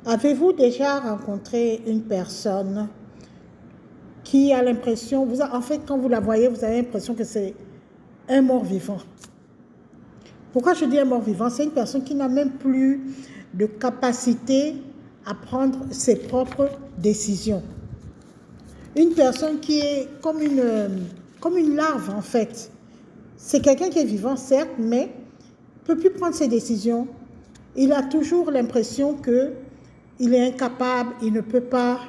Avez-vous déjà rencontré une personne qui a l'impression, en fait, quand vous la voyez, vous avez l'impression que c'est un mort-vivant. Pourquoi je dis un mort-vivant? C'est une personne qui n'a même plus de capacité à prendre ses propres décisions. Une personne qui est comme une larve, en fait. C'est quelqu'un qui est vivant, certes, mais ne peut plus prendre ses décisions. Il a toujours l'impression qu'il est incapable, il ne peut pas,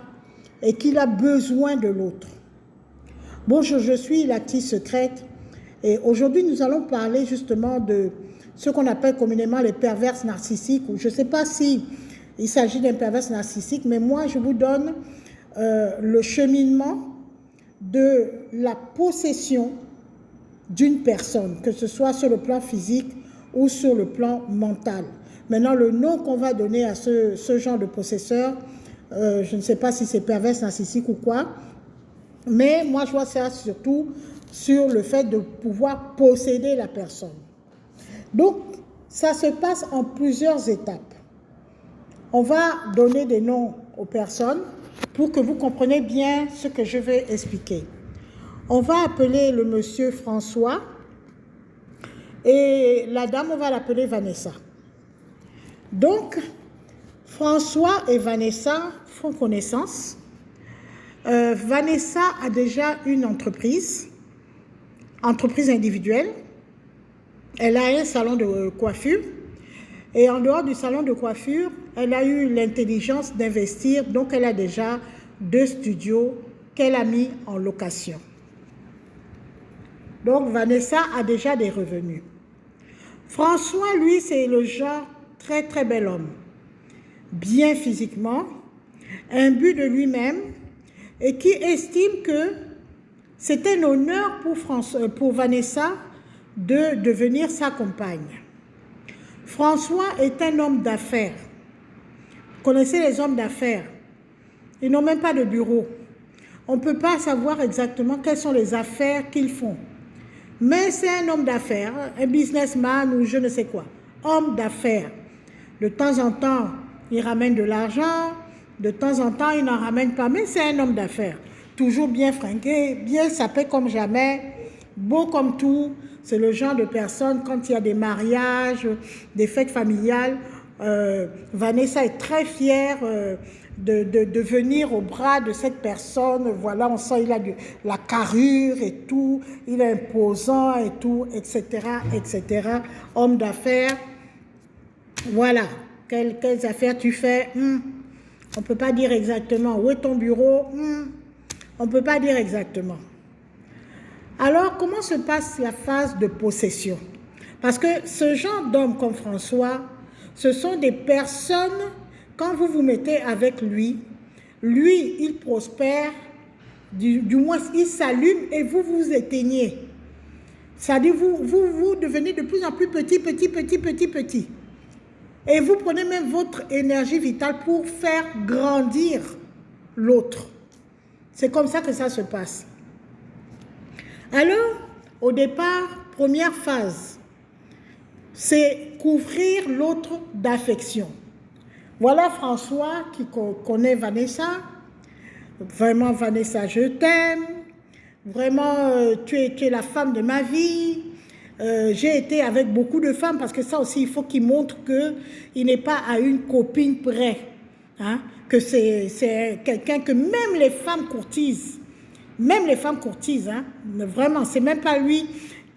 et qu'il a besoin de l'autre. Bonjour, je suis l'actrice secrète, et aujourd'hui nous allons parler justement de ce qu'on appelle communément les perverses narcissiques, ou je ne sais pas si il s'agit d'un pervers narcissique, mais moi je vous donne le cheminement de la possession d'une personne, que ce soit sur le plan physique ou sur le plan mental. Maintenant, le nom qu'on va donner à ce genre de possesseur, je ne sais pas si c'est pervers narcissique ou quoi, mais moi je vois ça surtout sur le fait de pouvoir posséder la personne. Donc, ça se passe en plusieurs étapes. On va donner des noms aux personnes pour que vous compreniez bien ce que je vais expliquer. On va appeler le monsieur François et la dame, on va l'appeler Vanessa. Donc, François et Vanessa font connaissance. Vanessa a déjà une entreprise individuelle. Elle a un salon de coiffure. Et en dehors du salon de coiffure, elle a eu l'intelligence d'investir. Donc, elle a déjà 2 studios qu'elle a mis en location. Donc, Vanessa a déjà des revenus. François, lui, c'est le genre très, très bel homme. Bien physiquement, imbu de lui-même, et qui estime que c'est un honneur pour Vanessa de devenir sa compagne. François est un homme d'affaires. Vous connaissez les hommes d'affaires? Ils n'ont même pas de bureau. On ne peut pas savoir exactement quelles sont les affaires qu'ils font. Mais c'est un homme d'affaires, un businessman ou je ne sais quoi. Homme d'affaires. De temps en temps, il ramène de l'argent. De temps en temps, il n'en ramène pas. Mais c'est un homme d'affaires. Toujours bien fringué, bien sapé comme jamais, beau comme tout. C'est le genre de personne, quand il y a des mariages, des fêtes familiales, Vanessa est très fière de venir au bras de cette personne. Voilà, on sent il a la carrure et tout, il est imposant et tout, etc., etc. Homme d'affaires. Voilà, quelles affaires tu fais? On ne peut pas dire exactement. Où est ton bureau? On ne peut pas dire exactement. Alors, comment se passe la phase de possession? Parce que ce genre d'homme comme François, ce sont des personnes, quand vous vous mettez avec lui, il prospère, du moins il s'allume et vous vous éteignez. C'est-à-dire vous devenez de plus en plus petit. Et vous prenez même votre énergie vitale pour faire grandir l'autre. C'est comme ça que ça se passe. Alors, au départ, première phase, c'est couvrir l'autre d'affection. Voilà François qui connaît Vanessa. Vraiment, Vanessa, je t'aime. Vraiment, tu es la femme de ma vie. J'ai été avec beaucoup de femmes parce que ça aussi, il faut qu'il montre qu'il n'est pas à une copine près. Hein, que c'est quelqu'un que même les femmes courtisent. Même les femmes courtisent, hein, vraiment, c'est même pas lui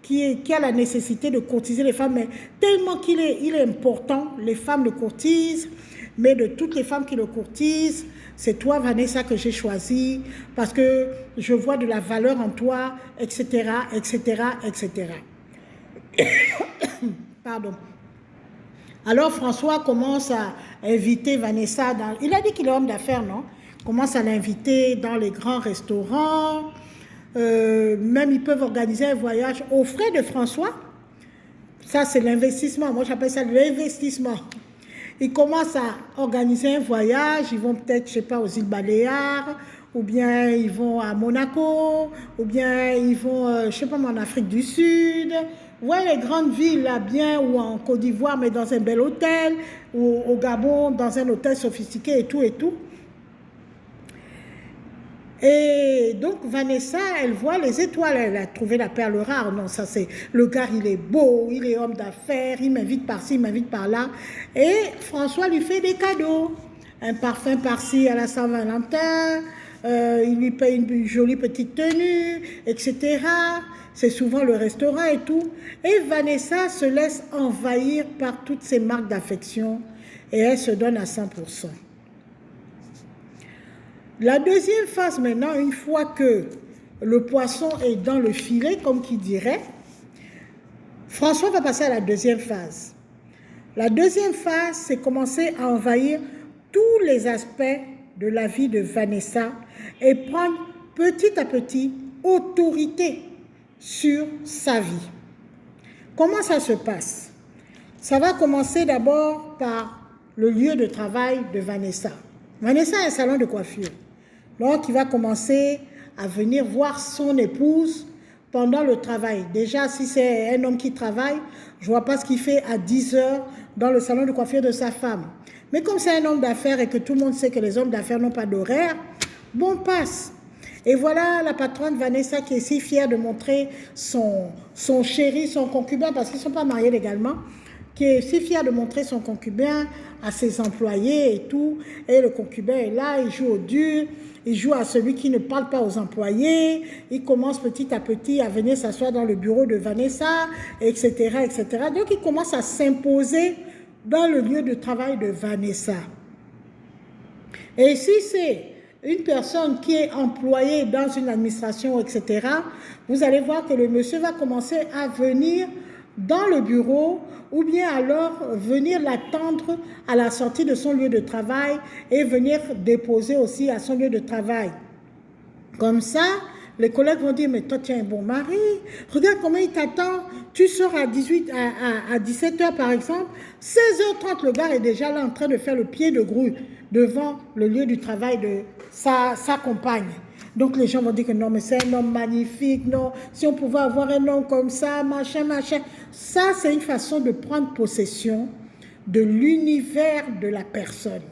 qui a la nécessité de courtiser les femmes, mais tellement il est important, les femmes le courtisent, mais de toutes les femmes qui le courtisent, c'est toi, Vanessa, que j'ai choisi, parce que je vois de la valeur en toi, etc., etc., etc. Pardon. Alors François commence à inviter Vanessa il a dit qu'il est homme d'affaires, non? Commence à l'inviter dans les grands restaurants. Même ils peuvent organiser un voyage aux frais de François. Ça, c'est l'investissement. Moi, j'appelle ça l'investissement. Ils commencent à organiser un voyage. Ils vont peut-être, je ne sais pas, aux îles Baléares, ou bien ils vont à Monaco, ou bien ils vont, je ne sais pas, en Afrique du Sud. les grandes villes là, bien, ou en Côte d'Ivoire, mais dans un bel hôtel, ou au Gabon, dans un hôtel sophistiqué et tout et tout. Et donc Vanessa, elle voit les étoiles, elle a trouvé la perle rare. Non, ça c'est, le gars il est beau, il est homme d'affaires, il m'invite par-ci, il m'invite par-là. Et François lui fait des cadeaux, un parfum par-ci à la Saint-Valentin, il lui paye une jolie petite tenue, etc. C'est souvent le restaurant et tout. Et Vanessa se laisse envahir par toutes ces marques d'affection et elle se donne à 100%. La deuxième phase maintenant, une fois que le poisson est dans le filet, comme qui dirait, François va passer à la deuxième phase. La deuxième phase, c'est commencer à envahir tous les aspects de la vie de Vanessa et prendre petit à petit autorité sur sa vie. Comment ça se passe? Ça va commencer d'abord par le lieu de travail de Vanessa. Vanessa a un salon de coiffure. Donc, il va commencer à venir voir son épouse pendant le travail. Déjà, si c'est un homme qui travaille, je ne vois pas ce qu'il fait à 10 heures dans le salon de coiffure de sa femme. Mais comme c'est un homme d'affaires et que tout le monde sait que les hommes d'affaires n'ont pas d'horaire, bon, passe. Et voilà la patronne Vanessa qui est si fière de montrer son chéri, son concubin, parce qu'ils ne sont pas mariés légalement, qui est si fière de montrer son concubin à ses employés et tout. Et le concubin est là, il joue au dur. Il joue à celui qui ne parle pas aux employés. Il commence petit à petit à venir s'asseoir dans le bureau de Vanessa, etc., etc. Donc, il commence à s'imposer dans le lieu de travail de Vanessa. Et si c'est une personne qui est employée dans une administration, etc., vous allez voir que le monsieur va commencer à venir dans le bureau ou bien alors venir l'attendre à la sortie de son lieu de travail et venir déposer aussi à son lieu de travail. Comme ça, les collègues vont dire, mais toi tu es un bon mari, regarde comment il t'attend, tu sors à 17h par exemple, 16h30 le gars est déjà là en train de faire le pied de grue devant le lieu du travail de sa compagne. Donc les gens vont dire que non, mais c'est un homme magnifique, non, si on pouvait avoir un homme comme ça, machin, machin. Ça, c'est une façon de prendre possession de l'univers de la personne.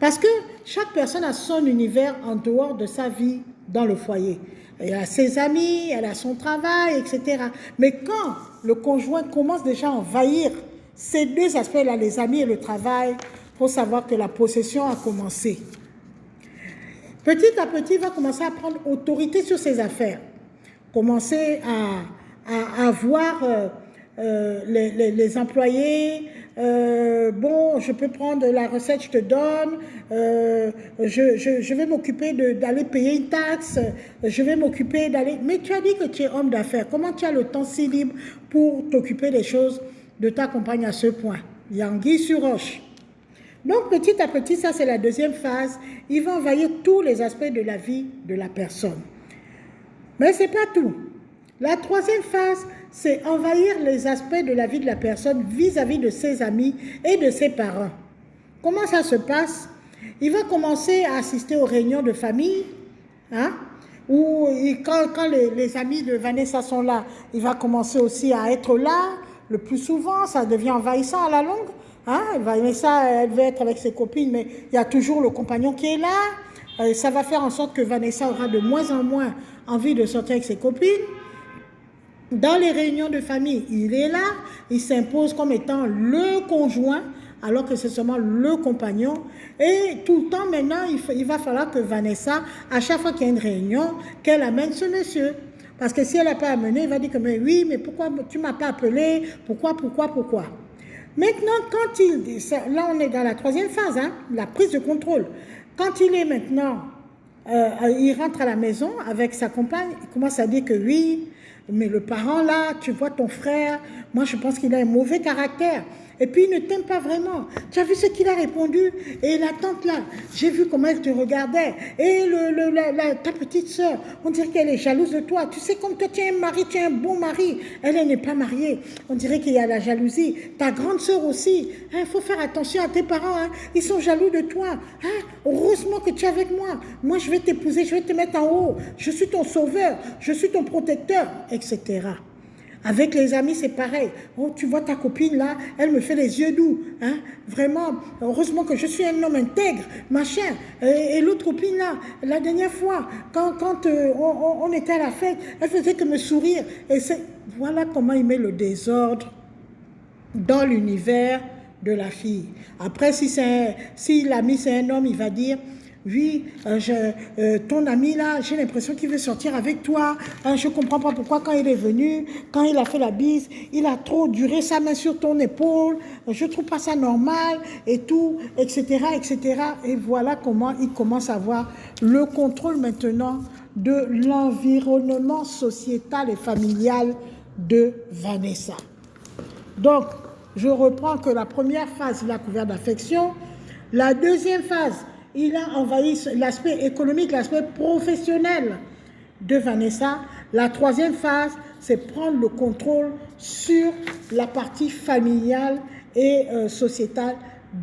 Parce que chaque personne a son univers en dehors de sa vie dans le foyer. Elle a ses amis, elle a son travail, etc. Mais quand le conjoint commence déjà à envahir ces deux aspects-là, les amis et le travail, il faut savoir que la possession a commencé. Petit à petit, il va commencer à prendre autorité sur ses affaires. Commencer à voir les employés. Bon, je peux prendre la recette, je te donne. Je vais m'occuper d'aller payer une taxe. Je vais m'occuper d'aller... Mais tu as dit que tu es homme d'affaires. Comment tu as le temps si libre pour t'occuper des choses de ta compagne à ce point? Il y a anguille sur roche. Donc, petit à petit, ça c'est la deuxième phase. Il va envahir tous les aspects de la vie de la personne. Mais ce n'est pas tout. La troisième phase, c'est envahir les aspects de la vie de la personne vis-à-vis de ses amis et de ses parents. Comment ça se passe? Il va commencer à assister aux réunions de famille, où quand les amis de Vanessa sont là, il va commencer aussi à être là. Le plus souvent, ça devient envahissant à la longue. Vanessa, elle veut être avec ses copines, mais il y a toujours le compagnon qui est là. Ça va faire en sorte que Vanessa aura de moins en moins envie de sortir avec ses copines. Dans les réunions de famille, il est là, il s'impose comme étant le conjoint, alors que c'est seulement le compagnon. Et tout le temps maintenant, il va falloir que Vanessa, à chaque fois qu'il y a une réunion, qu'elle amène ce monsieur. Parce que si elle n'a pas amené, il va dire que mais oui, mais pourquoi tu ne m'as pas appelé? Pourquoi? Maintenant, là on est dans la troisième phase, la prise de contrôle. Quand il est maintenant, il rentre à la maison avec sa compagne, il commence à dire que oui, mais le parent là, tu vois ton frère, moi je pense qu'il a un mauvais caractère. Et puis il ne t'aime pas vraiment. Tu as vu ce qu'il a répondu? Et la tante là, j'ai vu comment elle te regardait. Et ta petite soeur, on dirait qu'elle est jalouse de toi. Tu sais, comme toi tu es un mari, tu es un bon mari. Elle n'est pas mariée. On dirait qu'il y a la jalousie. Ta grande soeur aussi. Il faut faire attention à tes parents. Ils sont jaloux de toi. Heureusement que tu es avec moi. Moi je vais t'épouser, je vais te mettre en haut. Je suis ton sauveur, je suis ton protecteur, etc. Avec les amis, c'est pareil. Oh, tu vois ta copine là, elle me fait les yeux doux. Hein? Vraiment, heureusement que je suis un homme intègre, machin. Et l'autre copine là, la dernière fois, quand on était à la fête, elle faisait que me sourire. Et voilà comment il met le désordre dans l'univers de la fille. Après, si l'ami c'est un homme, il va dire, oui, ton ami là, j'ai l'impression qu'il veut sortir avec toi. Je ne comprends pas pourquoi quand il est venu, quand il a fait la bise, il a trop duré sa main sur ton épaule. Je ne trouve pas ça normal et tout, etc., etc. Et voilà comment il commence à avoir le contrôle maintenant de l'environnement sociétal et familial de Vanessa. Donc, je reprends que la première phase, il a couvert d'affection. La deuxième phase, il a envahi l'aspect économique, l'aspect professionnel de Vanessa. La troisième phase, c'est prendre le contrôle sur la partie familiale et sociétale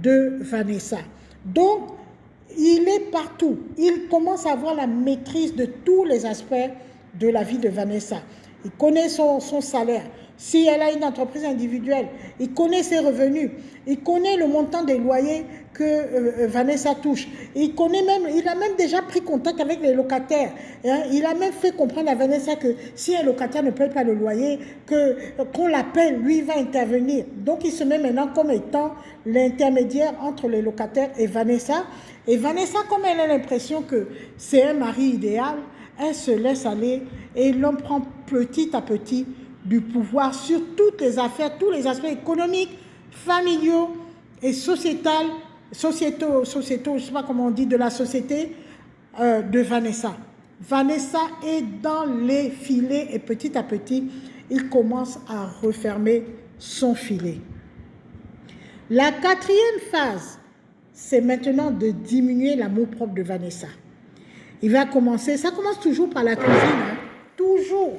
de Vanessa. Donc, il est partout. Il commence à avoir la maîtrise de tous les aspects de la vie de Vanessa. Il connaît son salaire. Si elle a une entreprise individuelle, il connaît ses revenus, il connaît le montant des loyers que Vanessa touche. Il a même déjà pris contact avec les locataires. Hein. Il a même fait comprendre à Vanessa que si un locataire ne paye pas le loyer, qu'on l'appelle, lui il va intervenir. Donc il se met maintenant comme étant l'intermédiaire entre les locataires et Vanessa. Et Vanessa, comme elle a l'impression que c'est un mari idéal, elle se laisse aller et l'homme prend petit à petit du pouvoir sur toutes les affaires, tous les aspects économiques, familiaux et sociétaux, je ne sais pas comment on dit, de la société de Vanessa. Vanessa est dans les filets et petit à petit, il commence à refermer son filet. La quatrième phase, c'est maintenant de diminuer l'amour-propre de Vanessa. Il va commencer, ça commence toujours par la cuisine, hein, toujours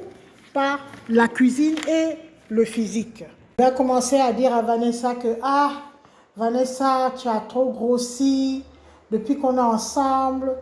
par la cuisine et le physique. Il va commencer à dire à Vanessa que « Ah, Vanessa, tu as trop grossi depuis qu'on est ensemble. »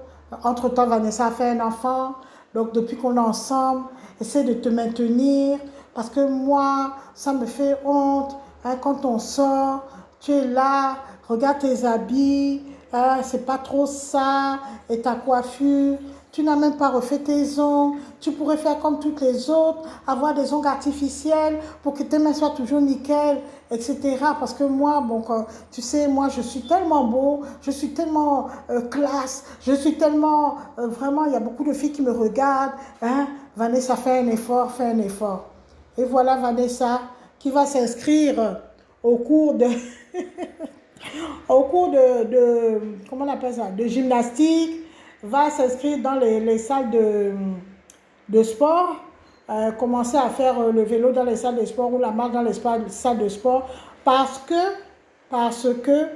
Entre-temps, Vanessa a fait un enfant. Donc, depuis qu'on est ensemble, essaie de te maintenir. Parce que moi, ça me fait honte. Hein, quand on sort, tu es là, regarde tes habits. Hein, c'est pas trop ça. Et ta coiffure. Tu n'as même pas refait tes ongles. Tu pourrais faire comme toutes les autres, avoir des ongles artificiels pour que tes mains soient toujours nickel, etc. Parce que moi, bon, tu sais, moi, je suis tellement beau, je suis tellement classe, je suis tellement... vraiment, il y a beaucoup de filles qui me regardent. Hein? Vanessa, fais un effort, fais un effort. Et voilà Vanessa qui va s'inscrire au cours de... au cours de... Comment on appelle ça? De gymnastique, va s'inscrire dans les salles de sport, commencer à faire le vélo dans les salles de sport ou la marche dans les salles de sport parce que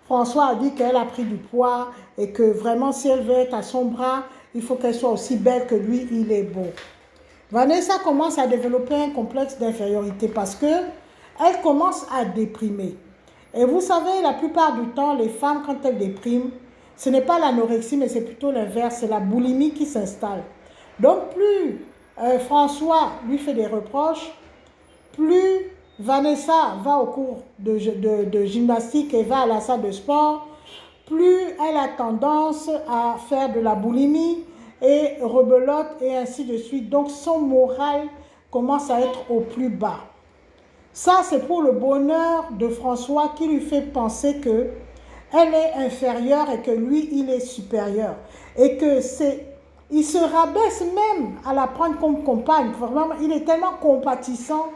François a dit qu'elle a pris du poids et que vraiment si elle veut être à son bras, il faut qu'elle soit aussi belle que lui, il est beau. Vanessa commence à développer un complexe d'infériorité parce que elle commence à déprimer. Et vous savez, la plupart du temps, les femmes, quand elles dépriment, ce n'est pas l'anorexie, mais c'est plutôt l'inverse, c'est la boulimie qui s'installe. Donc plus François lui fait des reproches, plus Vanessa va au cours de gymnastique et va à la salle de sport, plus elle a tendance à faire de la boulimie et rebelote et ainsi de suite. Donc son moral commence à être au plus bas. Ça, c'est pour le bonheur de François qui lui fait penser que elle est inférieure et que lui, il est supérieur. Et que il se rabaisse même à la prendre comme compagne. Vraiment, il est tellement compatissant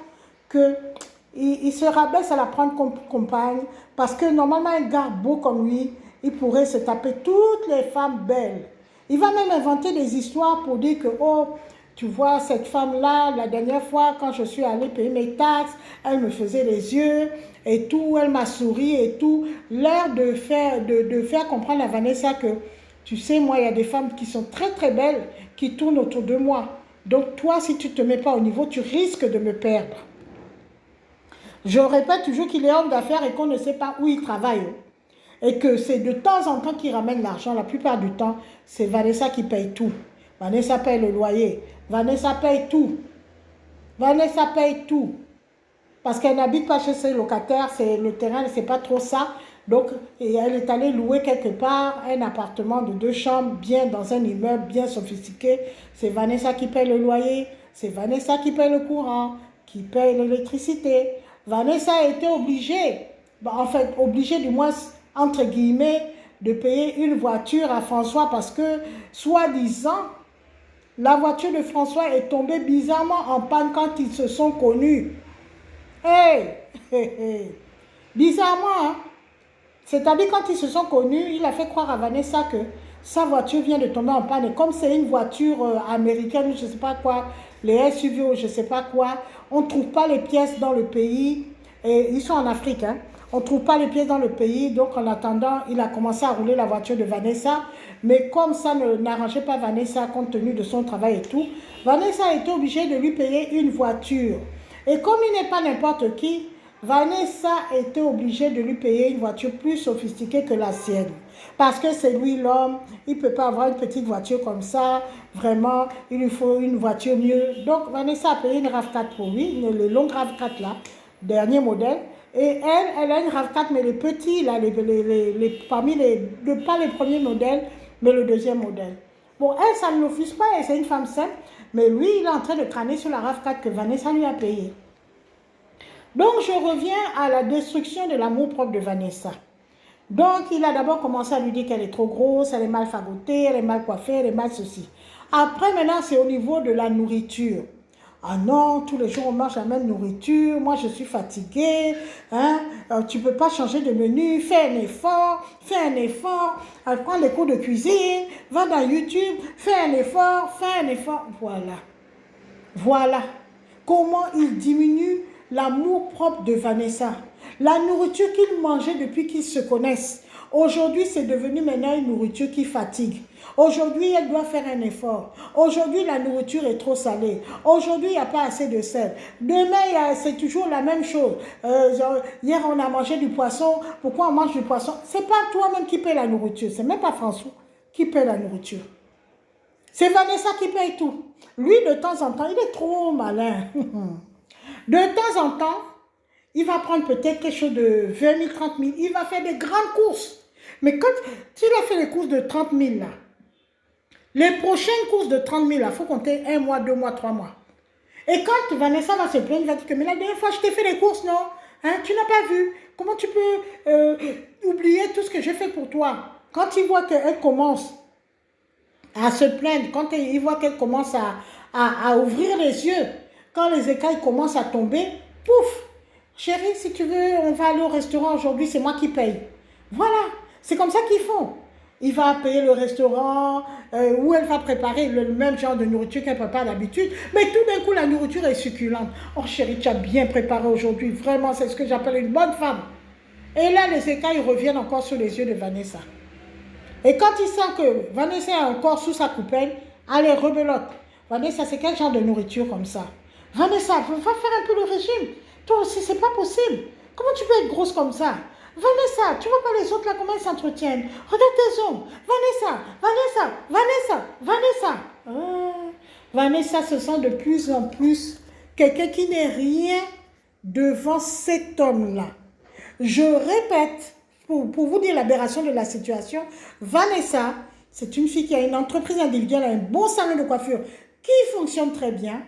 qu'il se rabaisse à la prendre comme compagne parce que normalement, un gars beau comme lui, il pourrait se taper toutes les femmes belles. Il va même inventer des histoires pour dire que, oh, tu vois, cette femme-là, la dernière fois, quand je suis allée payer mes taxes, elle me faisait les yeux et tout, elle m'a souri et tout. L'air de faire comprendre à Vanessa que, tu sais, moi, il y a des femmes qui sont très, très belles, qui tournent autour de moi. Donc, toi, si tu ne te mets pas au niveau, tu risques de me perdre. Je répète toujours qu'il est homme d'affaires et qu'on ne sait pas où il travaille. Et que c'est de temps en temps qu'il ramène l'argent. La plupart du temps, c'est Vanessa qui paye tout. Vanessa paye le loyer. Vanessa paye tout. Vanessa paye tout. Parce qu'elle n'habite pas chez ses locataires, le terrain, c'est pas trop ça. Donc, elle est allée louer quelque part un appartement de 2 chambres, bien dans un immeuble bien sophistiqué. C'est Vanessa qui paye le loyer, c'est Vanessa qui paye le courant, qui paye l'électricité. Vanessa a été obligée, en fait, obligée du moins, entre guillemets, de payer une voiture à François parce que, soi-disant, la voiture de François est tombée bizarrement en panne quand ils se sont connus. Hey, hey, hey. Bizarrement, hein? C'est-à-dire quand ils se sont connus, il a fait croire à Vanessa que sa voiture vient de tomber en panne. Et comme c'est une voiture américaine ou je ne sais pas quoi, les SUV ou je ne sais pas quoi, on ne trouve pas les pièces dans le pays. Et ils sont en Afrique, hein? On ne trouve pas les pièces dans le pays. Donc en attendant, il a commencé à rouler la voiture de Vanessa. Mais comme ça n'arrangeait pas Vanessa compte tenu de son travail et tout, Vanessa a été obligée de lui payer une voiture. Et comme il n'est pas n'importe qui, Vanessa était obligée de lui payer une voiture plus sophistiquée que la sienne. Parce que c'est lui l'homme, il ne peut pas avoir une petite voiture comme ça. Vraiment, il lui faut une voiture mieux. Donc Vanessa a payé une RAV4 pour lui, le long RAV4 là, dernier modèle. Et elle a une RAV4, mais les petits, là, parmi pas les premiers modèles, mais le deuxième modèle. Bon, elle, ça ne l'offuse pas, c'est une femme simple, mais lui, il est en train de crâner sur la RAV4 que Vanessa lui a payée. Donc, je reviens à la destruction de l'amour-propre de Vanessa. Donc, il a d'abord commencé à lui dire qu'elle est trop grosse, elle est mal fagotée, elle est mal coiffée, elle est mal ceci. Après, maintenant, c'est au niveau de la nourriture. Ah non, tous les jours on mange la même nourriture, moi je suis fatiguée, hein? Tu ne peux pas changer de menu, fais un effort, prends des cours de cuisine, va dans YouTube, fais un effort, voilà. Voilà comment il diminue l'amour-propre de Vanessa. La nourriture qu'il mangeait depuis qu'ils se connaissent, aujourd'hui c'est devenu maintenant une nourriture qui fatigue. Aujourd'hui, elle doit faire un effort. Aujourd'hui, la nourriture est trop salée. Aujourd'hui, il n'y a pas assez de sel. Demain, c'est toujours la même chose. Hier, on a mangé du poisson. Pourquoi on mange du poisson? Ce n'est pas toi-même qui paye la nourriture. Ce n'est même pas François qui paye la nourriture. C'est Vanessa qui paye tout. Lui, de temps en temps, il est trop malin. De temps en temps, il va prendre peut-être quelque chose de 20 000, 30 000. Il va faire des grandes courses. Mais quand il a fait les courses de 30 000, là, les prochaines courses de 30 000, il faut compter 1 mois, 2 mois, 3 mois. Et quand Vanessa va se plaindre, il va dire que mais la dernière fois, je t'ai fait les courses, non? Hein, tu n'as pas vu. Comment tu peux oublier tout ce que j'ai fait pour toi? Quand il voit qu'elle commence à se plaindre, quand il voit qu'elle commence à ouvrir les yeux, quand les écailles commencent à tomber, pouf, chérie, si tu veux, on va aller au restaurant aujourd'hui, c'est moi qui paye. Voilà, c'est comme ça qu'ils font. Il va payer le restaurant où elle va préparer le même genre de nourriture qu'elle prépare d'habitude. Mais tout d'un coup, la nourriture est succulente. Oh chérie, tu as bien préparé aujourd'hui. Vraiment, c'est ce que j'appelle une bonne femme. Et là, les écailles reviennent encore sur les yeux de Vanessa. Et quand il sent que Vanessa est encore sous sa coupelle, allez, rebelote. Vanessa, c'est quel genre de nourriture comme ça? Vanessa, va faire un peu le régime. Toi aussi, c'est pas possible. Comment tu peux être grosse comme ça? Vanessa, tu vois pas les autres là, comment ils s'entretiennent? Regarde tes ongles. Vanessa. Vanessa se sent de plus en plus quelqu'un qui n'est rien devant cet homme-là. Je répète, pour vous dire l'aberration de la situation, Vanessa, c'est une fille qui a une entreprise individuelle, un bon salon de coiffure qui fonctionne très bien.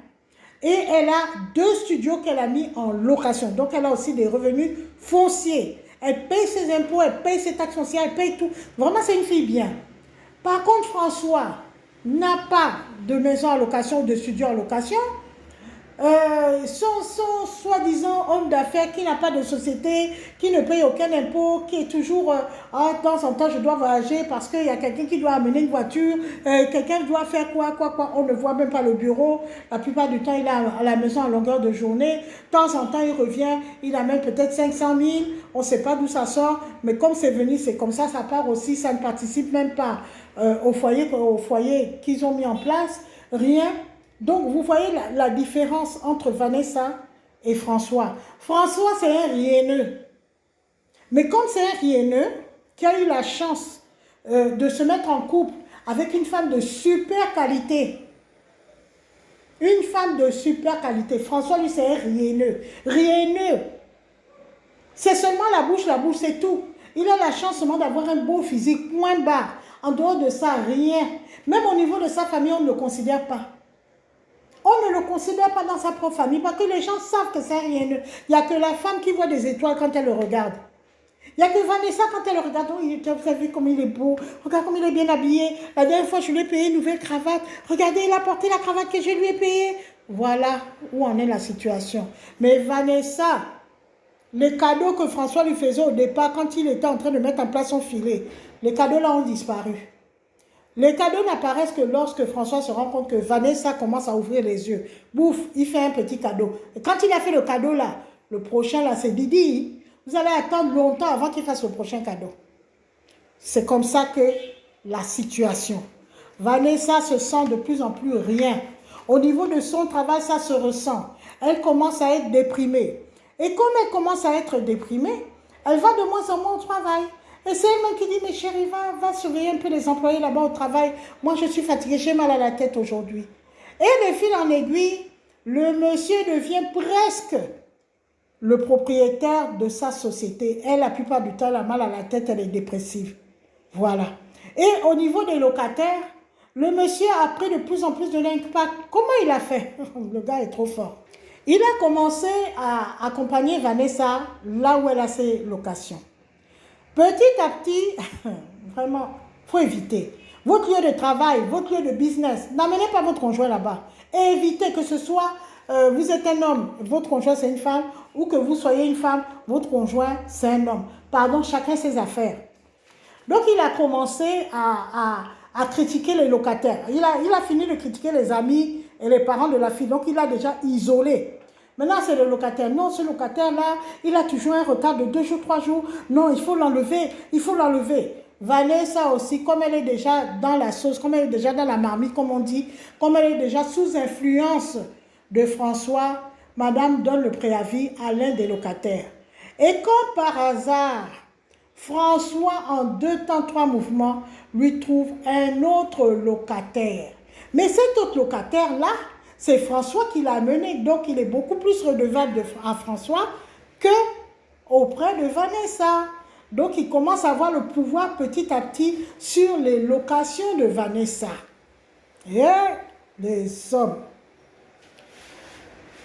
Et elle a 2 studios qu'elle a mis en location. Donc, elle a aussi des revenus fonciers. Elle paye ses impôts, elle paye ses taxes foncières, elle paye tout. Vraiment, c'est une fille bien. Par contre, François n'a pas de maison en location ou de studio en location. Son soi-disant homme d'affaires qui n'a pas de société, qui ne paye aucun impôt, qui est toujours de temps en temps je dois voyager parce qu'il y a quelqu'un qui doit amener une voiture, quelqu'un doit faire quoi, on ne voit même pas le bureau, la plupart du temps il est à la maison à longueur de journée, de temps en temps il revient, il amène peut-être 500 000, on ne sait pas d'où ça sort, mais comme c'est venu, c'est comme ça part aussi, ça ne participe même pas au foyer qu'ils ont mis en place, rien. Donc, vous voyez la différence entre Vanessa et François. François, c'est un rieneux. Mais comme c'est un rieneux qui a eu la chance de se mettre en couple avec une femme de super qualité, Une femme de super qualité. François, lui, c'est rieneux. Rieneux. C'est seulement la bouche, c'est tout. Il a la chance seulement d'avoir un beau physique, point barre. En dehors de ça, rien. Même au niveau de sa famille, on ne le considère pas. On ne le considère pas dans sa propre famille parce que les gens savent que c'est rieneux. Il n'y a que la femme qui voit des étoiles quand elle le regarde. Il n'y a que Vanessa, quand elle le regarde, oh, vous avez vu comme il est beau, regarde comme il est bien habillé. La dernière fois, je lui ai payé une nouvelle cravate. Regardez, il a porté la cravate que je lui ai payée. Voilà où en est la situation. Mais Vanessa, les cadeaux que François lui faisait au départ, quand il était en train de mettre en place son filet, les cadeaux là ont disparu. Les cadeaux n'apparaissent que lorsque François se rend compte que Vanessa commence à ouvrir les yeux. Bouf, il fait un petit cadeau. Et quand il a fait le cadeau là, le prochain là, c'est Didi. Vous allez attendre longtemps avant qu'il fasse le prochain cadeau. C'est comme ça que la situation. Vanessa se sent de plus en plus rien. Au niveau de son travail, ça se ressent. Elle commence à être déprimée. Et comme elle commence à être déprimée, elle va de moins en moins au travail. Et c'est elle-même qui dit, mais chérie, va surveiller un peu les employés là-bas au travail. Moi, je suis fatiguée, j'ai mal à la tête aujourd'hui. Et de fil en aiguille, le monsieur devient presque le propriétaire de sa société. Elle, la plupart du temps, elle a mal à la tête, elle est dépressive. Voilà. Et au niveau des locataires, le monsieur a pris de plus en plus de l'impact. Comment il a fait? Le gars est trop fort. Il a commencé à accompagner Vanessa là où elle a ses locations. Petit à petit, vraiment, il faut éviter. Votre lieu de travail, votre lieu de business, n'amenez pas votre conjoint là-bas. Évitez que ce soit, vous êtes un homme, votre conjoint c'est une femme, ou que vous soyez une femme, votre conjoint c'est un homme. Pardon, chacun ses affaires. Donc il a commencé à critiquer les locataires. Il a fini de critiquer les amis et les parents de la fille. Donc il a déjà isolé. Maintenant, c'est le locataire. Non, ce locataire-là, il a toujours un retard de 2 jours, 3 jours. Non, il faut l'enlever. Il faut l'enlever. Vanessa aussi, comme elle est déjà dans la sauce, comme elle est déjà dans la marmite, comme on dit, comme elle est déjà sous influence de François, madame donne le préavis à l'un des locataires. Et comme par hasard, François, en 2 temps, 3 mouvements, lui trouve un autre locataire. Mais cet autre locataire-là, c'est François qui l'a amené, donc il est beaucoup plus redevable à François que auprès de Vanessa. Donc il commence à avoir le pouvoir petit à petit sur les locations de Vanessa. Et les hommes.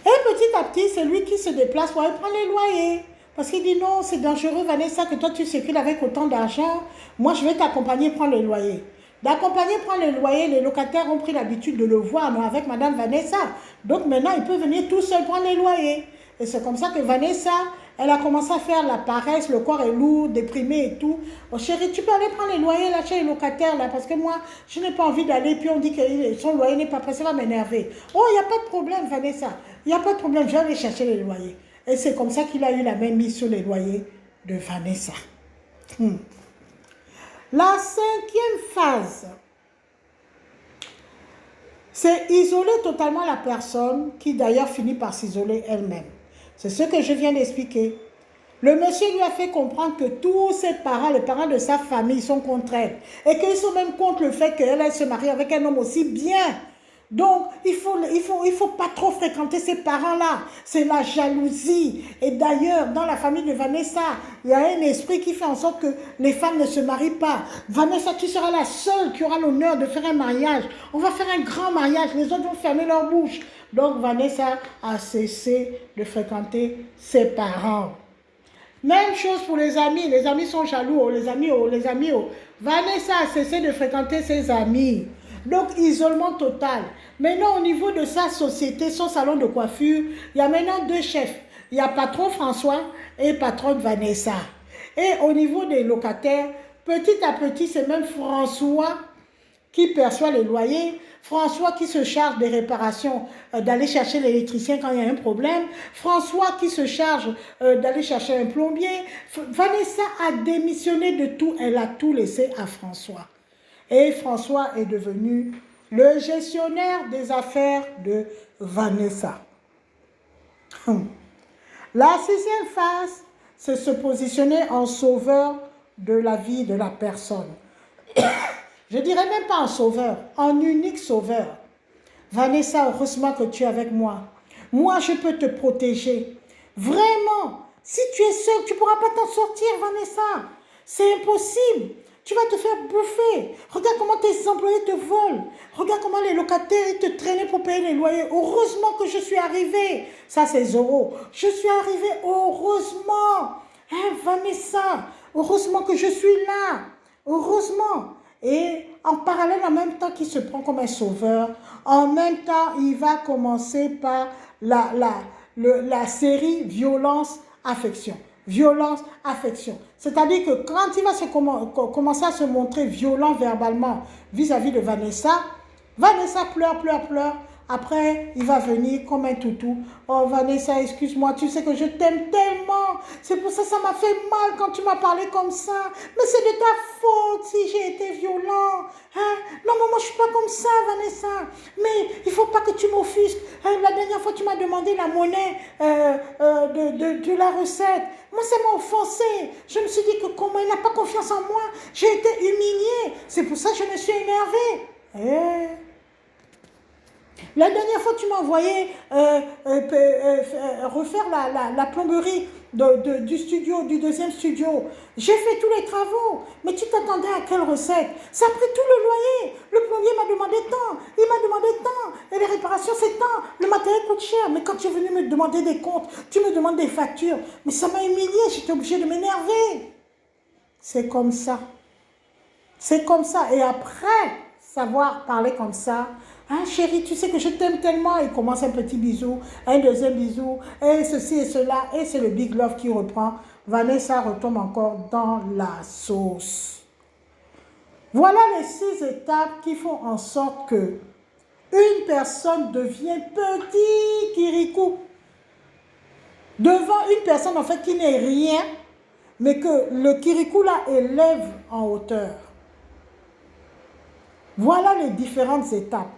Et petit à petit, c'est lui qui se déplace pour aller prendre les loyers. Parce qu'il dit non, c'est dangereux Vanessa que toi tu circules avec autant d'argent. Moi je vais t'accompagner prendre les loyers. D'accompagner prendre les loyers, les locataires ont pris l'habitude de le voir non, avec Madame Vanessa. Donc maintenant, il peut venir tout seul prendre les loyers. Et c'est comme ça que Vanessa, elle a commencé à faire la paresse, le corps est lourd, déprimé et tout. Oh chérie, tu peux aller prendre les loyers là chez les locataires là, parce que moi, je n'ai pas envie d'aller, puis on dit que son loyer n'est pas prêt, ça va m'énerver. Oh, il n'y a pas de problème Vanessa, il n'y a pas de problème, je vais aller chercher les loyers. Et c'est comme ça qu'il a eu la main mise sur les loyers de Vanessa. La 5e phase, c'est isoler totalement la personne qui d'ailleurs finit par s'isoler elle-même. C'est ce que je viens d'expliquer. Le monsieur lui a fait comprendre que tous ses parents, les parents de sa famille sont contre elle. Et qu'ils sont même contre le fait qu'elle se marie avec un homme aussi bien. Donc, il faut pas trop fréquenter ces parents-là. C'est la jalousie. Et d'ailleurs, dans la famille de Vanessa, il y a un esprit qui fait en sorte que les femmes ne se marient pas. Vanessa, tu seras la seule qui aura l'honneur de faire un mariage. On va faire un grand mariage. Les autres vont fermer leur bouche. Donc, Vanessa a cessé de fréquenter ses parents. Même chose pour les amis. Les amis sont jaloux. Oh, les amis. Vanessa a cessé de fréquenter ses amis. Donc, isolement total. Maintenant, au niveau de sa société, son salon de coiffure, il y a maintenant 2 chefs. Il y a patron François et patronne Vanessa. Et au niveau des locataires, petit à petit, c'est même François qui perçoit les loyers, François qui se charge des réparations, d'aller chercher l'électricien quand il y a un problème, François qui se charge d'aller chercher un plombier. Vanessa a démissionné de tout, elle a tout laissé à François. Et François est devenu le gestionnaire des affaires de Vanessa. La 6e phase, c'est se positionner en sauveur de la vie de la personne. Je dirais même pas en sauveur, en unique sauveur. Vanessa, heureusement que tu es avec moi. Moi, je peux te protéger. Vraiment. Si tu es seule, tu ne pourras pas t'en sortir, Vanessa. C'est impossible. Tu vas te faire bouffer. Regarde comment tes employés te volent. Regarde comment les locataires ils te traînaient pour payer les loyers. Heureusement que je suis arrivée. Ça, c'est Zoro. Je suis arrivée, heureusement. Hein, Vanessa, heureusement que je suis là. Heureusement. Et en parallèle, en même temps qu'il se prend comme un sauveur, en même temps, il va commencer par la série violence, affection. Violence, affection. C'est-à-dire que quand il va commencer à se montrer violent verbalement vis-à-vis de Vanessa, Vanessa pleure, pleure, pleure. Après, il va venir comme un toutou. Oh Vanessa, excuse-moi, tu sais que je t'aime tellement. C'est pour ça que ça m'a fait mal quand tu m'as parlé comme ça. Mais c'est de ta faute si j'ai été violent. Hein? Non, mais moi je suis pas comme ça, Vanessa. Mais il faut pas que tu m'offusques. La dernière fois, tu m'as demandé la monnaie de la recette. Moi, ça m'a offensé. Je me suis dit que comme il n'a pas confiance en moi, j'ai été humiliée. C'est pour ça que je me suis énervée. La dernière fois, tu m'as envoyé refaire la plomberie du studio, du deuxième studio. J'ai fait tous les travaux. Mais tu t'attendais à quelle recette? Ça a pris tout le loyer. Le plombier m'a demandé tant. Il m'a demandé tant. Et les réparations, c'est tant. Le matériel coûte cher. Mais quand tu es venu me demander des comptes, tu me demandes des factures. Mais ça m'a humiliée. J'étais obligée de m'énerver. C'est comme ça. C'est comme ça. Et après savoir parler comme ça, ah chérie, tu sais que je t'aime tellement. Il commence un petit bisou, un deuxième bisou, et ceci et cela. Et c'est le big love qui reprend. Vanessa retombe encore dans la sauce. Voilà les 6 étapes qui font en sorte que une personne devient petit kirikou. Devant une personne en fait qui n'est rien, mais que le kirikou là élève en hauteur. Voilà les différentes étapes.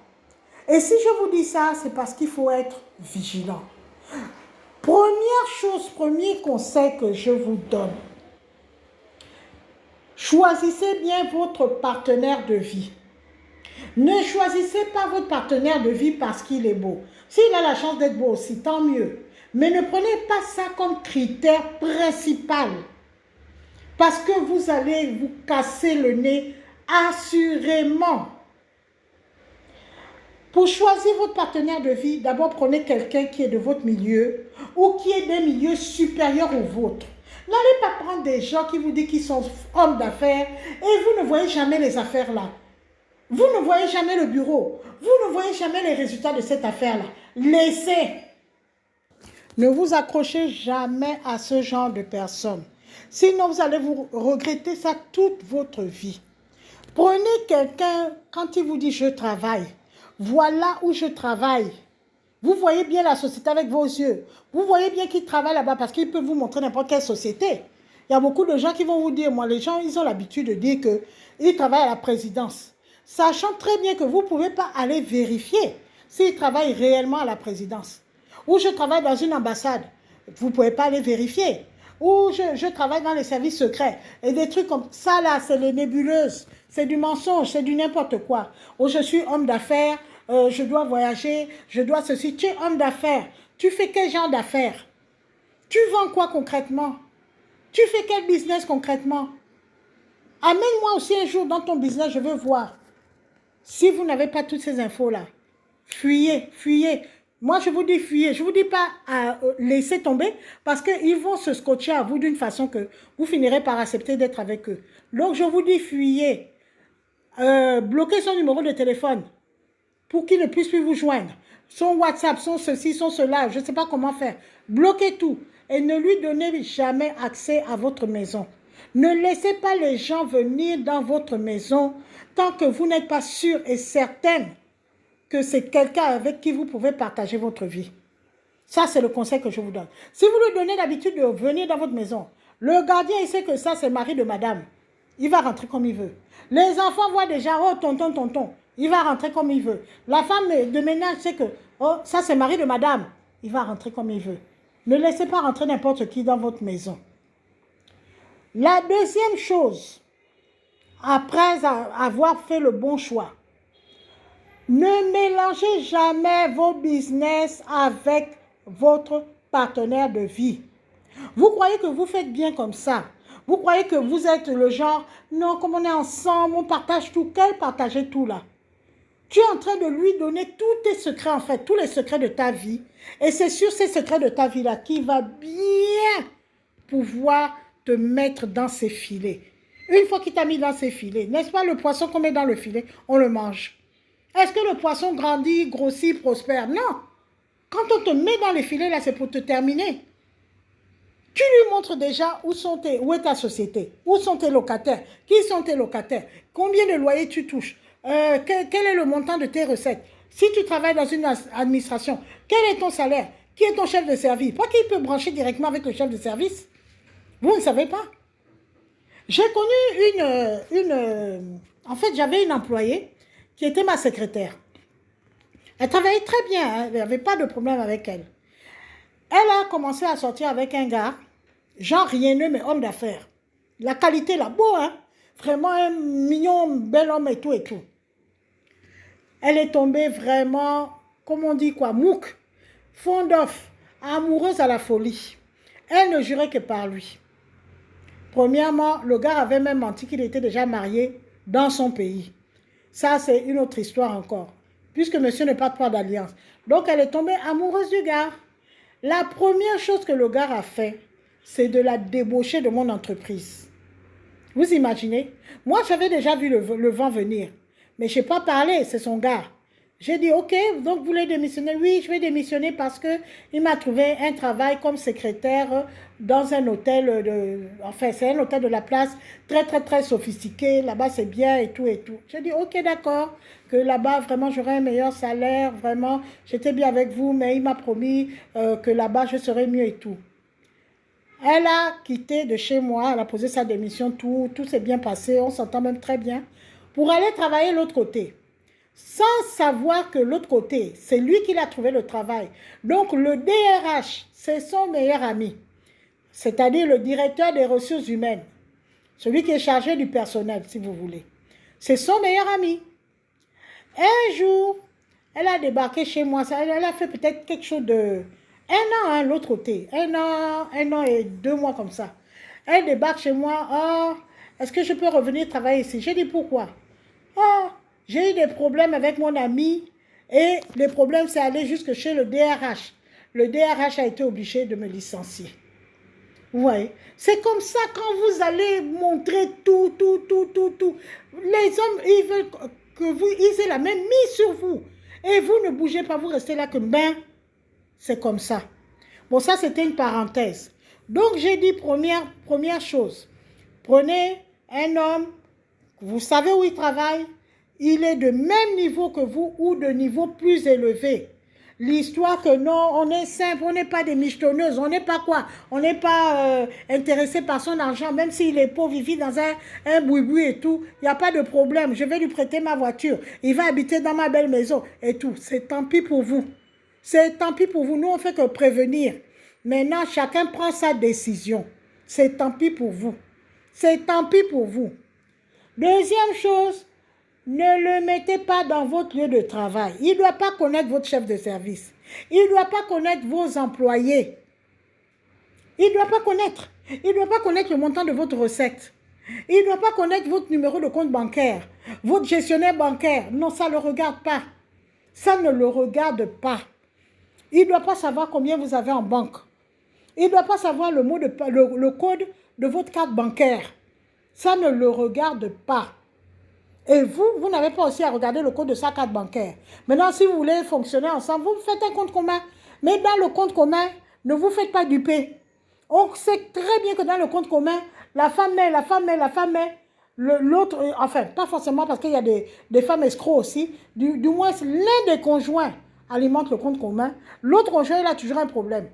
Et si je vous dis ça, c'est parce qu'il faut être vigilant. Première chose, premier conseil que je vous donne. Choisissez bien votre partenaire de vie. Ne choisissez pas votre partenaire de vie parce qu'il est beau. S'il a la chance d'être beau aussi, tant mieux. Mais ne prenez pas ça comme critère principal. Parce que vous allez vous casser le nez assurément. Pour choisir votre partenaire de vie, d'abord prenez quelqu'un qui est de votre milieu ou qui est d'un milieu supérieur au vôtre. N'allez pas prendre des gens qui vous disent qu'ils sont hommes d'affaires et vous ne voyez jamais les affaires là. Vous ne voyez jamais le bureau. Vous ne voyez jamais les résultats de cette affaire-là. Laissez. Ne vous accrochez jamais à ce genre de personnes. Sinon, vous allez vous regretter ça toute votre vie. Prenez quelqu'un, quand il vous dit « je travaille », voilà où je travaille. Vous voyez bien la société avec vos yeux. Vous voyez bien qu'il travaille là-bas parce qu'il peut vous montrer n'importe quelle société. Il y a beaucoup de gens qui vont vous dire, moi les gens, ils ont l'habitude de dire qu'ils travaillent à la présidence. Sachant très bien que vous ne pouvez pas aller vérifier s'ils travaillent réellement à la présidence. Ou je travaille dans une ambassade. Vous ne pouvez pas aller vérifier. Ou je travaille dans les services secrets. Et des trucs comme ça là, c'est les nébuleuses. C'est du mensonge, c'est du n'importe quoi. Ou je suis homme d'affaires, je dois voyager, je dois ceci. Tu es homme d'affaires. Tu fais quel genre d'affaires? Tu vends quoi concrètement? Tu fais quel business concrètement? Amène-moi aussi un jour dans ton business, je veux voir. Si vous n'avez pas toutes ces infos-là, fuyez, fuyez. Moi, je vous dis fuyez. Je ne vous dis pas à laisser tomber parce qu'ils vont se scotcher à vous d'une façon que vous finirez par accepter d'être avec eux. Donc, je vous dis fuyez. Bloquez son numéro de téléphone pour qu'il ne puisse plus vous joindre. Son WhatsApp, son ceci, son cela, je ne sais pas comment faire. Bloquez tout et ne lui donnez jamais accès à votre maison. Ne laissez pas les gens venir dans votre maison tant que vous n'êtes pas sûr et certaine que c'est quelqu'un avec qui vous pouvez partager votre vie. Ça, c'est le conseil que je vous donne. Si vous lui donnez l'habitude de venir dans votre maison, le gardien, il sait que ça, c'est mari de madame. Il va rentrer comme il veut. Les enfants voient déjà, oh, tonton, tonton. Il va rentrer comme il veut. La femme de ménage sait que, oh, ça, c'est mari de madame. Il va rentrer comme il veut. Ne laissez pas rentrer n'importe qui dans votre maison. La deuxième chose, après avoir fait le bon choix, Ne mélangez jamais vos business avec votre partenaire de vie. Vous croyez que vous faites bien comme ça. Vous croyez que vous êtes le genre, non, comme on est ensemble, on partage tout. Quel partager tout là? Tu es en train de lui donner tous tes secrets, en fait, tous les secrets de ta vie. Et c'est sur ces secrets de ta vie-là qu'il va bien pouvoir te mettre dans ses filets. Une fois qu'il t'a mis dans ses filets, n'est-ce pas le poisson qu'on met dans le filet, on le mange. Est-ce que le poisson grandit, grossit, prospère? Non. Quand on te met dans les filets, là, c'est pour te terminer. Tu lui montres déjà où est ta société, où sont tes locataires, qui sont tes locataires, combien de loyers tu touches, quel est le montant de tes recettes. Si tu travailles dans une administration, quel est ton salaire, qui est ton chef de service. Pas qu'il peut brancher directement avec le chef de service. Vous ne savez pas. J'ai connu en fait, j'avais une employée qui était ma secrétaire. Elle travaillait très bien, hein, il n'y avait pas de problème avec elle. Elle a commencé à sortir avec un gars, genre rieneux, mais homme d'affaires. La qualité là, beau, hein. Vraiment un mignon, bel homme et tout et tout. Elle est tombée vraiment, comme on dit quoi, mouque, fond d'off, amoureuse à la folie. Elle ne jurait que par lui. Premièrement, le gars avait même menti qu'il était déjà marié dans son pays. Ça, c'est une autre histoire encore, puisque monsieur ne porte pas d'alliance. Donc, elle est tombée amoureuse du gars. La première chose que le gars a fait, c'est de la débaucher de mon entreprise. Vous imaginez? Moi, j'avais déjà vu le vent venir. Mais je n'ai pas parlé, c'est son gars. J'ai dit, ok, donc vous voulez démissionner? Oui, je vais démissionner parce qu'il m'a trouvé un travail comme secrétaire dans un hôtel, enfin, c'est un hôtel de la place très, très, très sophistiqué. Là-bas, c'est bien et tout et tout. J'ai dit, ok, d'accord, que là-bas, vraiment, j'aurai un meilleur salaire, vraiment, j'étais bien avec vous, mais il m'a promis que là-bas, je serais mieux et tout. Elle a quitté de chez moi, elle a posé sa démission, tout s'est bien passé, on s'entend même très bien, pour aller travailler de l'autre côté. Sans savoir que l'autre côté, c'est lui qui a trouvé le travail. Donc le DRH, c'est son meilleur ami, c'est-à-dire le directeur des ressources humaines, celui qui est chargé du personnel, si vous voulez. C'est son meilleur ami. Un jour, elle a débarqué chez moi, elle a fait peut-être quelque chose de... Un an, hein, l'autre côté. Un an et 2 mois comme ça. Elle débarque chez moi. Oh, est-ce que je peux revenir travailler ici? J'ai dit pourquoi? Oh, j'ai eu des problèmes avec mon ami et les problèmes, c'est aller jusque chez le DRH. Le DRH a été obligé de me licencier. Vous voyez? C'est comme ça quand vous allez montrer tout. Les hommes, ils veulent que ils aient la même mise sur vous. Et vous ne bougez pas, vous restez là que ben... C'est comme ça. Bon, ça, c'était une parenthèse. Donc, j'ai dit première chose. Prenez un homme, vous savez où il travaille, il est de même niveau que vous ou de niveau plus élevé. L'histoire que non, on est simple, on n'est pas des michetonneuses, on n'est pas quoi, on n'est pas intéressé par son argent, même s'il est pauvre, il vit dans un boui-boui et tout, il n'y a pas de problème, je vais lui prêter ma voiture, il va habiter dans ma belle maison et tout, c'est tant pis pour vous. C'est tant pis pour vous. Nous, on ne fait que prévenir. Maintenant, chacun prend sa décision. C'est tant pis pour vous. C'est tant pis pour vous. Deuxième chose, ne le mettez pas dans votre lieu de travail. Il ne doit pas connaître votre chef de service. Il ne doit pas connaître vos employés. Il ne doit pas connaître. Il ne doit pas connaître le montant de votre recette. Il ne doit pas connaître votre numéro de compte bancaire, votre gestionnaire bancaire. Non, ça ne le regarde pas. Ça ne le regarde pas. Il ne doit pas savoir combien vous avez en banque. Il ne doit pas savoir le code de votre carte bancaire. Ça ne le regarde pas. Et vous n'avez pas aussi à regarder le code de sa carte bancaire. Maintenant, si vous voulez fonctionner ensemble, vous faites un compte commun. Mais dans le compte commun, ne vous faites pas duper. On sait très bien que dans le compte commun, la femme met. L'autre, enfin, pas forcément parce qu'il y a des femmes escrocs aussi. Du moins, l'un des conjoints alimente le compte commun. L'autre conjoint, il a toujours un problème.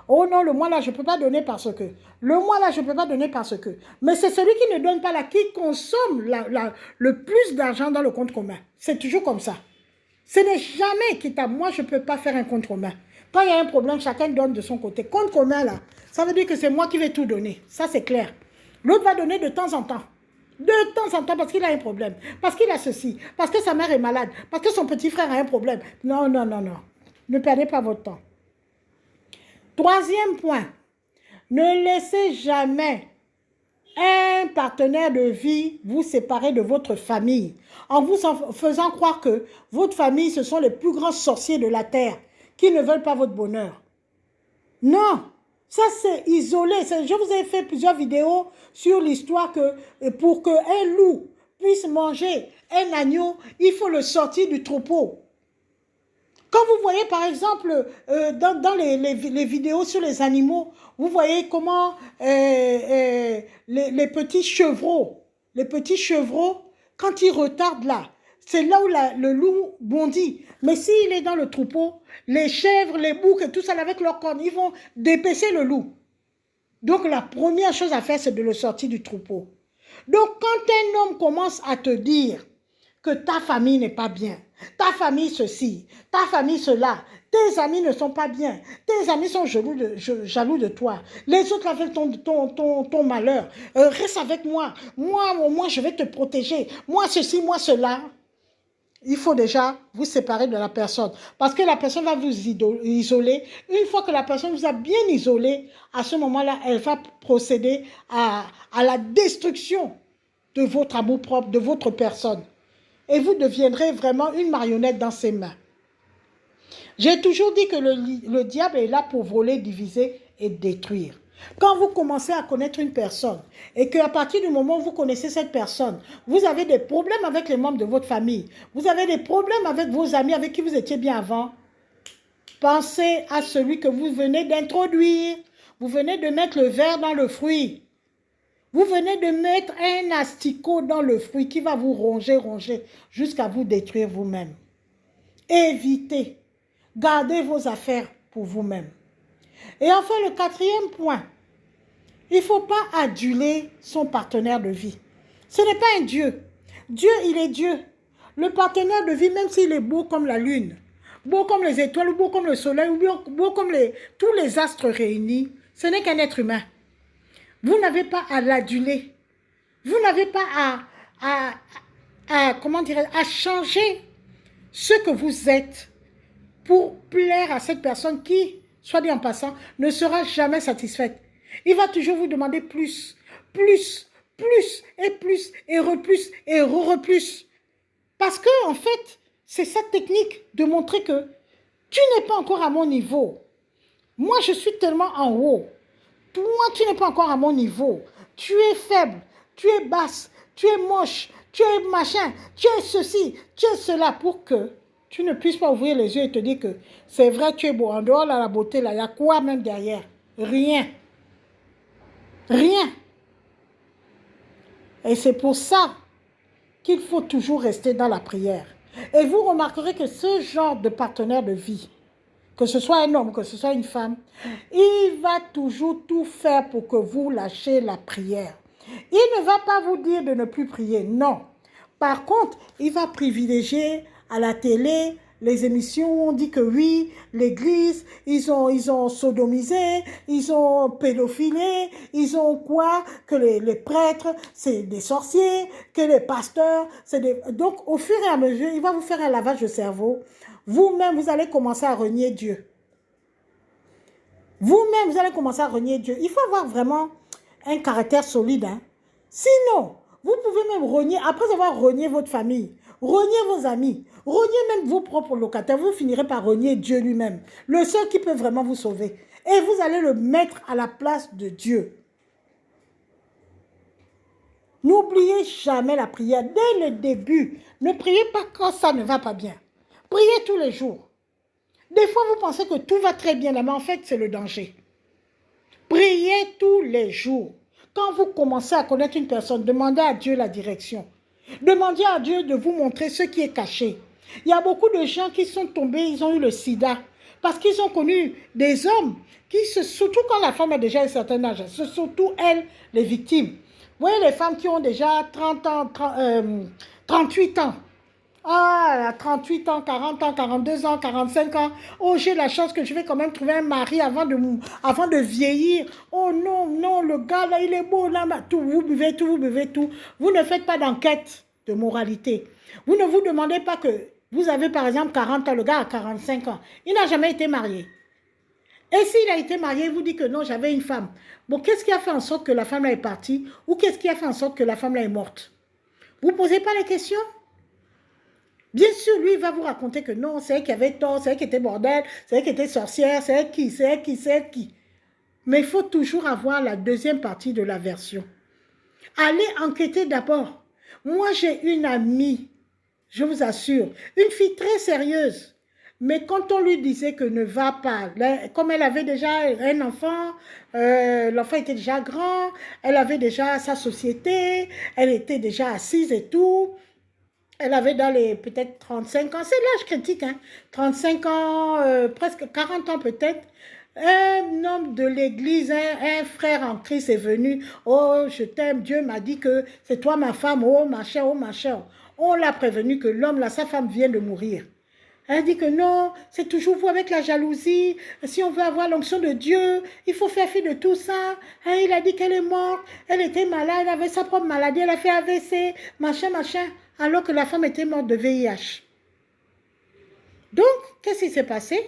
Oh non, le mois là, je ne peux pas donner parce que. Le mois là, je ne peux pas donner parce que. Mais c'est celui qui ne donne pas là, qui consomme le plus d'argent dans le compte commun. C'est toujours comme ça. Ce n'est jamais équitable. Moi, je ne peux pas faire un compte commun. Quand il y a un problème, chacun donne de son côté. Compte commun là, ça veut dire que c'est moi qui vais tout donner. Ça, c'est clair. L'autre va donner de temps en temps. De temps en temps, parce qu'il a un problème, parce qu'il a ceci, parce que sa mère est malade, parce que son petit frère a un problème. Non, non, non, non. Ne perdez pas votre temps. Troisième point, ne laissez jamais un partenaire de vie vous séparer de votre famille en vous faisant croire que votre famille, ce sont les plus grands sorciers de la terre qui ne veulent pas votre bonheur. Non, ça c'est isolé. Je vous ai fait plusieurs vidéos sur l'histoire que pour qu'un loup puisse manger un agneau, il faut le sortir du troupeau. Quand vous voyez par exemple dans les vidéos sur les animaux, vous voyez comment les petits chevreaux, quand ils retardent là, c'est là où le loup bondit. Mais s'il est dans le troupeau, les chèvres, les boucs et tout ça avec leurs cornes, ils vont dépêcher le loup. Donc la première chose à faire, c'est de le sortir du troupeau. Donc quand un homme commence à te dire que ta famille n'est pas bien, ta famille ceci, ta famille cela, tes amis ne sont pas bien, tes amis sont jaloux de toi, les autres avec ton malheur, reste avec moi, moi je vais te protéger, moi ceci, moi cela. Il faut déjà vous séparer de la personne parce que la personne va vous isoler. Une fois que la personne vous a bien isolé, à ce moment-là, elle va procéder à la destruction de votre amour propre, de votre personne. Et vous deviendrez vraiment une marionnette dans ses mains. J'ai toujours dit que le diable est là pour voler, diviser et détruire. Quand vous commencez à connaître une personne et qu'à partir du moment où vous connaissez cette personne, vous avez des problèmes avec les membres de votre famille, vous avez des problèmes avec vos amis avec qui vous étiez bien avant, pensez à celui que vous venez d'introduire. Vous venez de mettre le verre dans le fruit. Vous venez de mettre un asticot dans le fruit qui va vous ronger, jusqu'à vous détruire vous-même. Évitez. Gardez vos affaires pour vous-même. Et enfin, le quatrième point, il ne faut pas aduler son partenaire de vie. Ce n'est pas un Dieu. Dieu, il est Dieu. Le partenaire de vie, même s'il est beau comme la lune, beau comme les étoiles, beau comme le soleil, ou beau comme tous les astres réunis, ce n'est qu'un être humain. Vous n'avez pas à l'aduler. Vous n'avez pas à changer ce que vous êtes pour plaire à cette personne qui, soit dit en passant, ne sera jamais satisfaite. Il va toujours vous demander plus, plus, plus, et plus, et re-plus, et re-plus. Parce que, en fait, c'est sa technique de montrer que tu n'es pas encore à mon niveau. Moi, je suis tellement en haut. Toi, tu n'es pas encore à mon niveau. Tu es faible, tu es basse, tu es moche, tu es machin, tu es ceci, tu es cela, pour que tu ne puisses pas ouvrir les yeux et te dire que c'est vrai, tu es beau. En dehors de la beauté, là, il y a quoi même derrière? Rien. Rien. Et c'est pour ça qu'il faut toujours rester dans la prière. Et vous remarquerez que ce genre de partenaire de vie, que ce soit un homme, que ce soit une femme, il va toujours tout faire pour que vous lâchiez la prière. Il ne va pas vous dire de ne plus prier, non. Par contre, il va privilégier à la télé les émissions où on dit que oui, l'église, ils ont sodomisé, ils ont pédophilé, ils ont quoi, que les prêtres, c'est des sorciers, que les pasteurs, c'est des... Donc, au fur et à mesure, il va vous faire un lavage de cerveau. Vous-même, vous allez commencer à renier Dieu. Vous-même, vous allez commencer à renier Dieu. Il faut avoir vraiment un caractère solide. Hein. Sinon, vous pouvez même renier, après avoir renié votre famille, renier vos amis, renier même vos propres locataires, vous finirez par renier Dieu lui-même, le seul qui peut vraiment vous sauver. Et vous allez le mettre à la place de Dieu. N'oubliez jamais la prière dès le début. Ne priez pas quand ça ne va pas bien. Priez tous les jours. Des fois, vous pensez que tout va très bien là, mais en fait, c'est le danger. Priez tous les jours. Quand vous commencez à connaître une personne, demandez à Dieu la direction. Demandez à Dieu de vous montrer ce qui est caché. Il y a beaucoup de gens qui sont tombés, ils ont eu le sida, parce qu'ils ont connu des hommes qui, surtout quand la femme a déjà un certain âge, c'est surtout elles, les victimes. Vous voyez les femmes qui ont déjà 30 ans, 38 ans. Ah, à 38 ans, 40 ans, 42 ans, 45 ans. Oh, j'ai la chance que je vais quand même trouver un mari avant de vieillir. Oh non, non, le gars là, il est beau là. Tout, vous buvez tout, vous buvez tout. Vous ne faites pas d'enquête de moralité. Vous ne vous demandez pas que vous avez par exemple 40 ans, le gars a 45 ans. Il n'a jamais été marié. Et s'il a été marié, il vous dit que non, j'avais une femme. Bon, qu'est-ce qui a fait en sorte que la femme là est partie? Ou qu'est-ce qui a fait en sorte que la femme là est morte? Vous ne posez pas les questions? Bien sûr, lui, il va vous raconter que non, c'est elle qui avait tort, c'est elle qui était bordel, c'est elle qui était sorcière, c'est elle qui, c'est elle qui, c'est elle qui. Mais il faut toujours avoir la deuxième partie de la version. Allez enquêter d'abord. Moi, j'ai une amie, je vous assure, une fille très sérieuse. Mais quand on lui disait que ne va pas, comme elle avait déjà un enfant, l'enfant était déjà grand, elle avait déjà sa société, elle était déjà assise et tout. Elle avait dans les peut-être 35 ans, c'est l'âge critique, hein, 35 ans, presque 40 ans peut-être. Un homme de l'église, un frère en Christ est venu. Oh, je t'aime, Dieu m'a dit que c'est toi ma femme, oh machin, oh machin. On l'a prévenu que l'homme là, sa femme vient de mourir. Elle dit que non, c'est toujours vous avec la jalousie. Si on veut avoir l'onction de Dieu, il faut faire fi de tout ça. Hein, il a dit qu'elle est morte, elle était malade, elle avait sa propre maladie, elle a fait AVC, machin, machin, alors que la femme était morte de VIH. Donc, qu'est-ce qui s'est passé?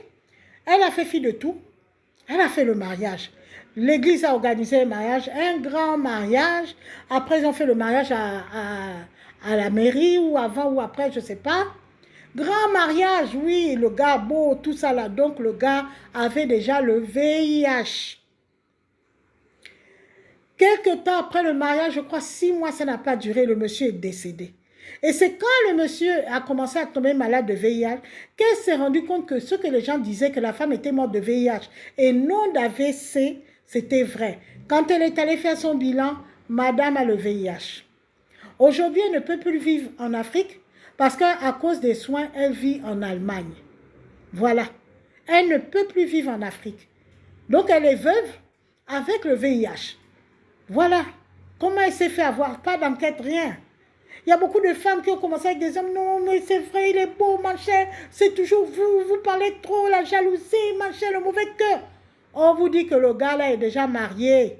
Elle a fait fi de tout. Elle a fait le mariage. L'église a organisé le mariage, un grand mariage. Après, ils ont fait le mariage à la mairie, ou avant ou après, je ne sais pas. Grand mariage, oui, le gars beau, tout ça là. Donc, le gars avait déjà le VIH. Quelques temps après le mariage, je crois 6 mois, ça n'a pas duré, le monsieur est décédé. Et c'est quand le monsieur a commencé à tomber malade de VIH qu'elle s'est rendue compte que ce que les gens disaient, que la femme était morte de VIH et non d'AVC, c'était vrai. Quand elle est allée faire son bilan, madame a le VIH. Aujourd'hui, elle ne peut plus vivre en Afrique parce qu'à cause des soins, elle vit en Allemagne. Voilà. Elle ne peut plus vivre en Afrique. Donc, elle est veuve avec le VIH. Voilà. Comment elle s'est fait avoir? Pas d'enquête, rien. Il y a beaucoup de femmes qui ont commencé avec des hommes. Non, mais c'est vrai, il est beau, machin. C'est toujours vous, vous parlez trop, la jalousie, machin, le mauvais cœur. On vous dit que le gars là est déjà marié.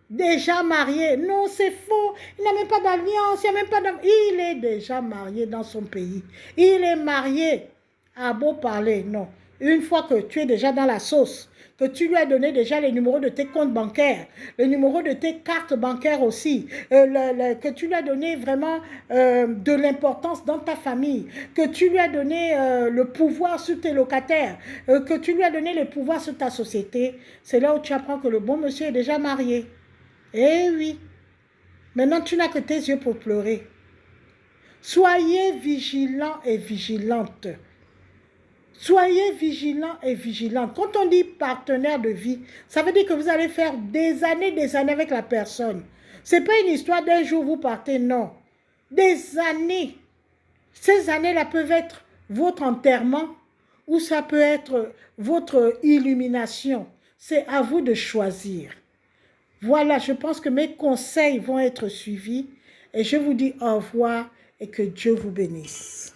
Déjà marié. Non, c'est faux. Il n'a même pas d'alliance. Il n'y a même pas Il est déjà marié dans son pays. Il est marié. À beau parler, non. Une fois que tu es déjà dans la sauce, que tu lui as donné déjà les numéros de tes comptes bancaires, les numéros de tes cartes bancaires aussi, que tu lui as donné vraiment de l'importance dans ta famille, que tu lui as donné le pouvoir sur tes locataires, que tu lui as donné le pouvoir sur ta société, c'est là où tu apprends que le bon monsieur est déjà marié. Eh oui. Maintenant, tu n'as que tes yeux pour pleurer. Soyez vigilants et vigilantes. Soyez vigilants et vigilantes. Quand on dit partenaire de vie, ça veut dire que vous allez faire des années avec la personne. Ce n'est pas une histoire d'un jour vous partez, non. Des années. Ces années-là peuvent être votre enterrement ou ça peut être votre illumination. C'est à vous de choisir. Voilà, je pense que mes conseils vont être suivis et je vous dis au revoir et que Dieu vous bénisse.